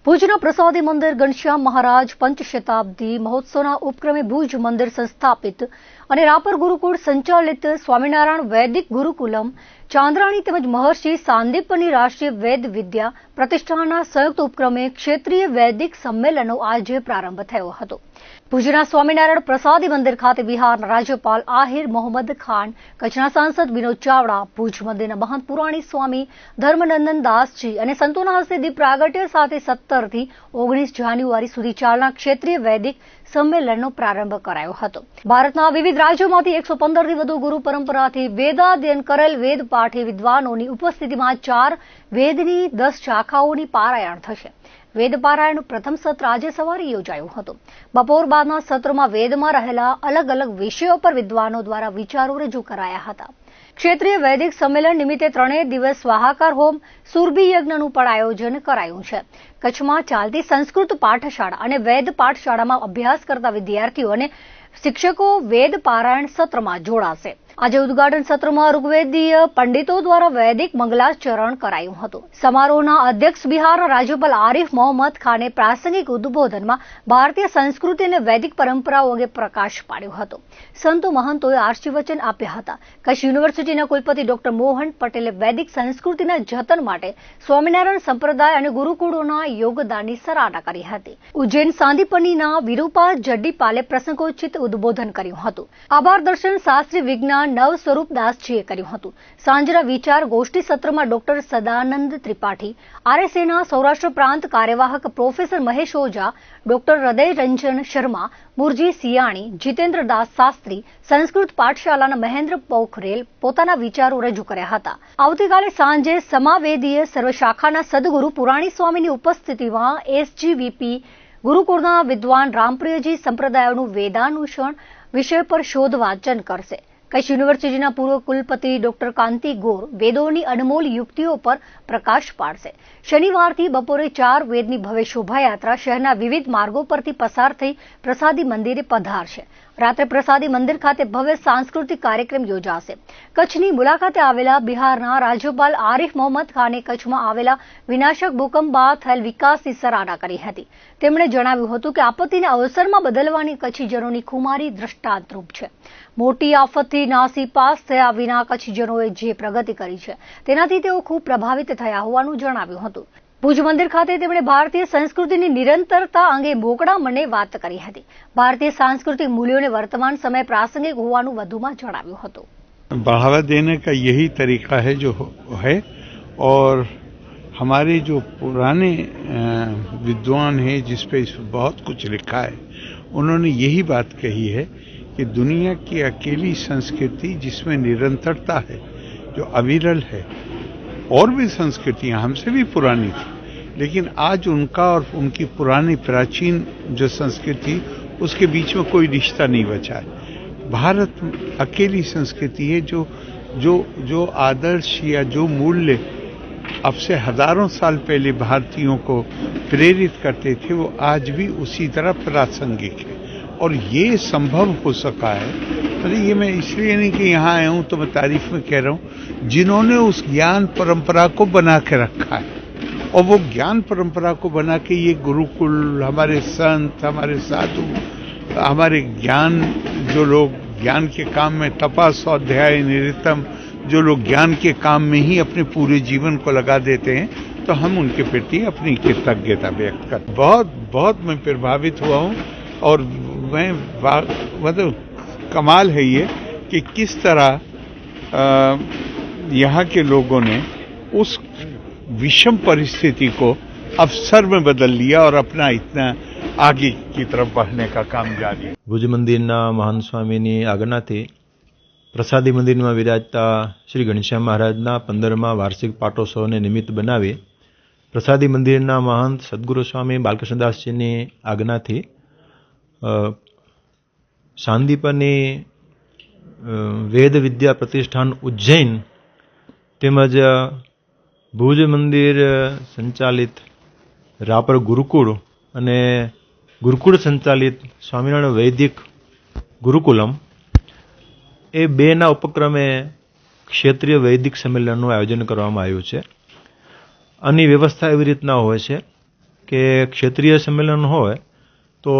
ભુજના પ્રસાદી મંદિર ઘનશ્યામ મહારાજ પંચશતાબ્દી મહોત્સવના ઉપક્રમે ભુજ મંદિર સંસ્થાપિત અને રાપર ગુરુકુળ સંચાલિત સ્વામિનારાયણ વૈદિક ગુરુકુલમ ચાંદ્રાણી તેમજ મહર્ષિ સાંદીપની રાષ્ટ્રીય વેદ વિદ્યા પ્રતિષ્ઠાનના સંયુક્ત ઉપક્રમે ક્ષેત્રીય વૈદિક સંમેલનનો આજે પ્રારંભ થયો હતો. ભુજના સ્વામિનારાયણ પ્રસાદી મંદિર ખાતે બિહારના રાજ્યપાલ આહિર મોહમ્મદ ખાન, કચ્છના સાંસદ વિનોદ ચાવડા, ભુજ મંદિરના મહંત પુરાણી સ્વામી ધર્મનંદન દાસજી અને સંતોના હસ્તે દીપ પ્રાગટ્ય સાથે 17 થી 19 જાન્યુઆરી સુધી ચાલનાર ક્ષેત્રીય વૈદિક સંમેલનનો પ્રારંભ કરાયો હતો. ભારતના વિવિધ રાજ્યોમાંથી 115 થી વધુ ગુરુ પરંપરાથી વેદાધ્યન કરેલ વેદ પાઠી વિદ્વાનોની ઉપસ્થિતિમાં 4 વેદની 10 શાખાઓની પારાયણ થશે. વેદ પારાયણનું પ્રથમ સત્ર આજે સવારે યોજાયું હતું. બપોર બાદના સત્રમાં વેદમાં રહેલા અલગ અલગ વિષયો પર વિદ્વાનો દ્વારા વિચારો રજૂ કરાયા હતા. ક્ષેત્રીય વૈદિક સંમેલન નિમિત્તે 3 દિવસ સ્વાહાકાર હોમ, સુરભી યજ્ઞનું પણ આયોજન કરાયું છે. કચ્છમાં ચાલતી સંસ્કૃત પાઠશાળા અને વેદ પાઠશાળામાં અભ્યાસ કરતા વિદ્યાર્થીઓ અને શિક્ષકો વેદ પારાયણ સત્રમાં જોડાશે. આજે ઉદઘાટન સત્રમાં ઋગ્વેદીય પંડિતો દ્વારા વૈદિક મંગલાચરણ કરાયું હતું. સમારોહના અધ્યક્ષ બિહારના રાજ્યપાલ આરિફ મોહમ્મદ ખાને પ્રાસંગિક ઉદબોધનમાં ભારતીય સંસ્કૃતિ અને વૈદિક પરંપરાઓ અંગે પ્રકાશ પાડ્યો હતો. સંતો મહંતોએ આશીર્વચન આપ્યા હતા. કચ્છ યુનિવર્સિટીના કુલપતિ ડોક્ટર મોહન પટેલે વૈદિક સંસ્કૃતિના જતન માટે સ્વામિનારાયણ સંપ્રદાય અને ગુરુકુળોના યોગદાનની સરાહના કરી હતી. ઉજ્જૈન સાંદીપનીના વિરૂપા જડ્ડીપાલે પ્રસંગોચિત ઉદબોધન કર્યું હતું. આભાર દર્શન શાસ્ત્રી વિજ્ઞાન નવ સ્વરૂપ દાસજીએ કર્યું હતું. સાંજના વિચાર ગોષ્ઠી સત્રમાં ડોક્ટર સદાનંદ ત્રિપાઠી, આરએસએના સૌરાષ્ટ્ર પ્રાંત કાર્યવાહક પ્રોફેસર મહેશ ઓઝા, ડોક્ટર હૃદય રંજન શર્મા, મુરજી સિયાણી, જીતેન્દ્ર દાસ શાસ્ત્રી, સંસ્કૃત પાઠશાલાના મહેન્દ્ર પોખરેલ પોતાના વિચારો રજૂ કર્યા હતા. આવતીકાલે સાંજે સમાવેદીય સર્વશાખાના સદગુરુ પુરાણી સ્વામીની ઉપસ્થિતિમાં એસજીવીપી ગુરુકુળના વિદ્વાન રામપ્રિયજી સંપ્રદાયોનું વેદાનુષણ વિષય પર શોધ વાંચન કરશે. કચ્છ યુનિવર્સિટીના પૂર્વ કુલપતિ ડોક્ટર કાંતિ ગોર વેદોની અનમોલ યુક્તિઓ પર પ્રકાશ પાડશે. શનિવારથી બપોરે 4 વેદની ભવ્ય શોભાયાત્રા શહેરના વિવિધ માર્ગો પરથી પસાર થઈ પ્રસાદી મંદિરે પધારશે. રાત્રે પ્રસાદી મંદિર ખાતે ભવ્ય સાંસ્કૃતિક કાર્યક્રમ યોજાશે. કચ્છની મુલાકાતે આવેલા બિહારના રાજ્યપાલ આરિફ મોહમ્મદ ખાને કચ્છમાં આવેલા વિનાશક ભૂકંપ બાદ થયેલ વિકાસની સરાહના કરી હતી. તેમણે જણાવ્યું હતું કે આપત્તિના અવસરમાં બદલવાની કચ્છીજનોની ખુમારી દ્રષ્ટાંતરૂપ છે. મોટી આફતથી નાસી પાસ થયા વિના કચ્છીજનોએ જે પ્રગતિ કરી છે તેનાથી તેઓ ખૂબ પ્રભાવિત થયા હોવાનું જણાવ્યું હતું. ભુજ મંદિર ખાતે તેમણે ભારતીય સંસ્કૃતિની નિરંતરતા અંગે મોકળા મને વાત કરી હતી. ભારતીય सांस्कृतिक मूल्यों ने वर्तमान समय प्रासंगिक होવાનું વધુમાં જણાવ્યું હતું. बढ़ावा देने का यही तरीका है जो है और हमारे जो पुराने विद्वान हैं जिस पे बहुत कुछ लिखा है उन्होंने यही बात कही है कि दुनिया की अकेली संस्कृति जिसमें निरंतरता है जो अविरल है और भी संस्कृतियां हमसे भी पुरानी थी लेकिन आज उनका और उनकी पुरानी प्राचीन जो संस्कृति उसके बीच में कोई रिश्ता नहीं बचा है. भारत अकेली संस्कृति है जो आदर्श या जो मूल्य अब से हजारों साल पहले भारतीयों को प्रेरित करते थे वो आज भी उसी तरह प्रासंगिक है और ये संभव हो सका है. अरे ये मैं इसलिए नहीं कि यहाँ आया हूँ तो मैं तारीफ में कह रहा हूँ जिन्होंने उस ज्ञान परंपरा को बना के रखा है और वो ज्ञान परंपरा को बना के ये गुरुकुल हमारे संत हमारे साधु हमारे ज्ञान जो लोग ज्ञान के काम में तपा स्वाध्याय निरतम जो लोग ज्ञान के काम में ही अपने पूरे जीवन को लगा देते हैं तो हम उनके प्रति अपनी कृतज्ञता व्यक्त करते. बहुत मैं प्रभावित हुआ हूँ और मैं मतलब कमाल है ये कि किस तरह यहाँ के लोगों ने उस विषम परिस्थिति को अवसर में बदल लिया और अपना इतना आगे की तरफ बढ़ने का काम जारी है. ભુજ મંદિરના મહાન સ્વામીની આજ્ઞાથી પ્રસાદી મંદિરમાં વિરાજતા શ્રી ઘનશ્યામ મહારાજના 15મા વાર્ષિક પાટોત્સવને નિમિત્ત બનાવી પ્રસાદી મંદિરના મહંત સદગુરુ સ્વામી બાલકૃષ્ણદાસજીની આજ્ઞાથી સાંદીપની વેદ વિદ્યા પ્રતિષ્ઠાન ઉજ્જૈન તેમજ ભુજ મંદિર સંચાલિત રાપર ગુરુકુળ અને ગુરુકુળ સંચાલિત સ્વામિનારાયણ વૈદિક ગુરુકુલમ એ બેના ઉપક્રમે ક્ષેત્રીય વૈદિક સંમેલનનું આયોજન કરવામાં આવ્યું છે. આની વ્યવસ્થા એવી રીતના હોય છે કે ક્ષેત્રીય સંમેલન હોય તો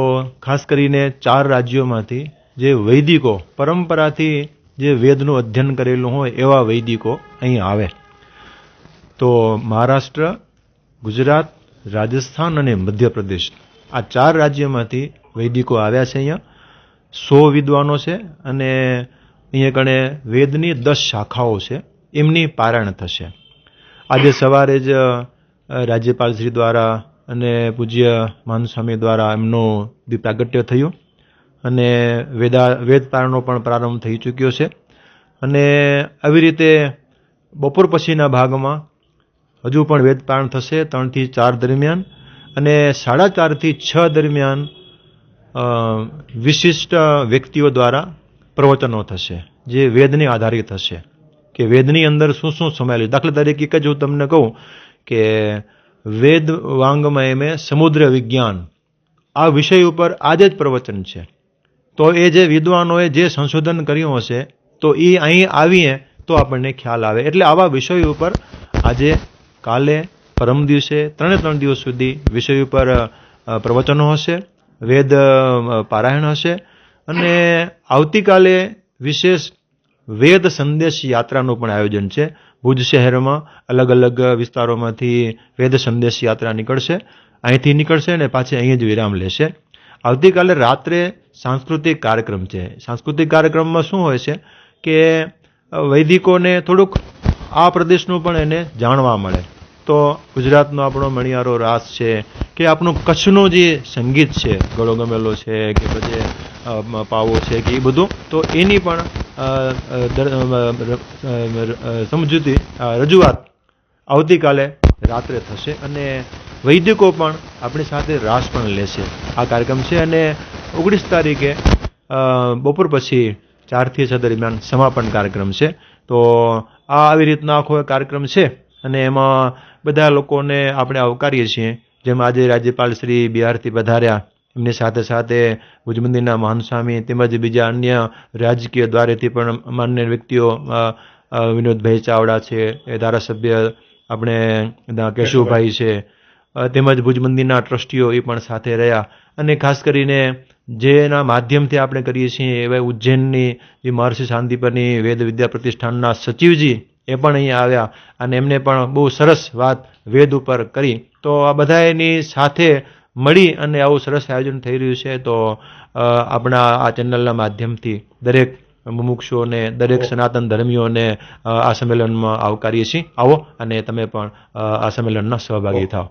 ખાસ કરીને 4 રાજ્યોમાંથી જે વૈદિકો પરંપરાથી જે વેદનું અધ્યયન કરેલું હોય એવા વૈદિકો અહીં આવે. તો મહારાષ્ટ્ર, ગુજરાત, રાજસ્થાન અને મધ્યપ્રદેશ આ 4 રાજ્યોમાંથી વૈદિકો આવ્યા છે. અહીંયા 100 વિદ્વાનો છે અને અહીંયા કણે વેદની 10 શાખાઓ છે, એમની પારાયણ થશે. આજે સવારે જ રાજ્યપાલ શ્રી દ્વારા અને પૂજ્ય મહાન સ્વામી દ્વારા એમનું પ્રાગટ્ય થયું અને વેદ પારાયણનો પણ પ્રારંભ થઈ ચૂક્યો છે. અને આવી રીતે બપોર પછીના ભાગમાં હજુ પણ વેદ પારાયણ થશે 3 થી 4 દરમિયાન, અને 4:30 થી 6 દરમિયાન વિશિષ્ટ વ્યક્તિઓ દ્વારા પ્રવચનો થશે જે વેદને આધારિત હશે કે વેદની અંદર શું શું સમાયેલું. દાખલા તરીકે કે જો તમને કહું કે વેદ વાંગમય મેં સમુદ્ર વિજ્ઞાન આ વિષય ઉપર આજે જ પ્રવચન છે, તો એ જે વિદ્વાનોએ જે સંશોધન કર્યું હશે તો એ અહીં આવીએ તો આપણને ખ્યાલ આવે. એટલે આવા વિષય ઉપર આજે, કાલે, પરમ દિવસે 3 દિવસ સુધી વિષય ઉપર પ્રવચનો હશે, વેદ પારાયણ હશે, અને આવતીકાલે વિશેષ વેદ સંદેશ યાત્રાનું પણ આયોજન છે. ભુજ શહેરમાં અલગ અલગ વિસ્તારોમાંથી વેદ સંદેશ યાત્રા નીકળશે, અહીંથી નીકળશે અને પાછી અહીં જ વિરામ લેશે. આવતીકાલે રાત્રે સાંસ્કૃતિક કાર્યક્રમ છે. સાંસ્કૃતિક કાર્યક્રમમાં શું હોય છે કે વૈદિકોને થોડુંક આ પ્રદેશનું પણ એને જાણવા મળે. તો ગુજરાતનો આપણો મણિયારો રાસ છે કે આપણું કચ્છનું જે સંગીત છે, ગળો ગમેલો છે કે પછી પાવો છે કે એ બધું, તો એની પણ સમજૂતી રજૂઆત આવતીકાલે રાત્રે થશે. અને વૈદિકો પણ આપણી સાથે રાસ પણ લેશે. આ કાર્યક્રમ છે અને 19 તારીખે બપોર પછી 4 થી 6 દરમિયાન સમાપન કાર્યક્રમ છે. તો આવી રીતના આખો કાર્યક્રમ છે અને એમાં બધા લોકોને આપણે આવકારીએ છીએ. જેમ આજે રાજ્યપાલ શ્રી બિહારથી પધાર્યા, એમની સાથે સાથે ભુજ મંદિરના મહાન સ્વામી તેમજ બીજા અન્ય રાજકીય દ્વારેથી પણ માન્ય વ્યક્તિઓ, વિનોદભાઈ ચાવડા છે, એ ધારાસભ્ય આપણે કેશુભાઈ છે, તેમજ ભુજ મંદિરના ટ્રસ્ટીઓ એ પણ સાથે રહ્યા. અને ખાસ કરીને જેના માધ્યમથી આપણે કરીએ છીએ એવા ઉજ્જૈનની જે મહર્ષિ શાંતિપરની વેદ વિદ્યા પ્રતિષ્ઠાનના સચિવજી એ પણ અહીંયા આવ્યા અને એમને પણ બહુ સરસ વાત વેદ ઉપર કરી. તો આ બધા એની સાથે મળી અને આવું સરસ આયોજન થઈ રહ્યું છે. તો આપણા આ ચેનલના માધ્યમથી દરેક મુમુક્ષુઓને, દરેક સનાતન ધર્મીઓને આ સંમેલનમાં આવકારીએ છીએ. આવો અને તમે પણ આ સંમેલનના સહભાગી થાઓ.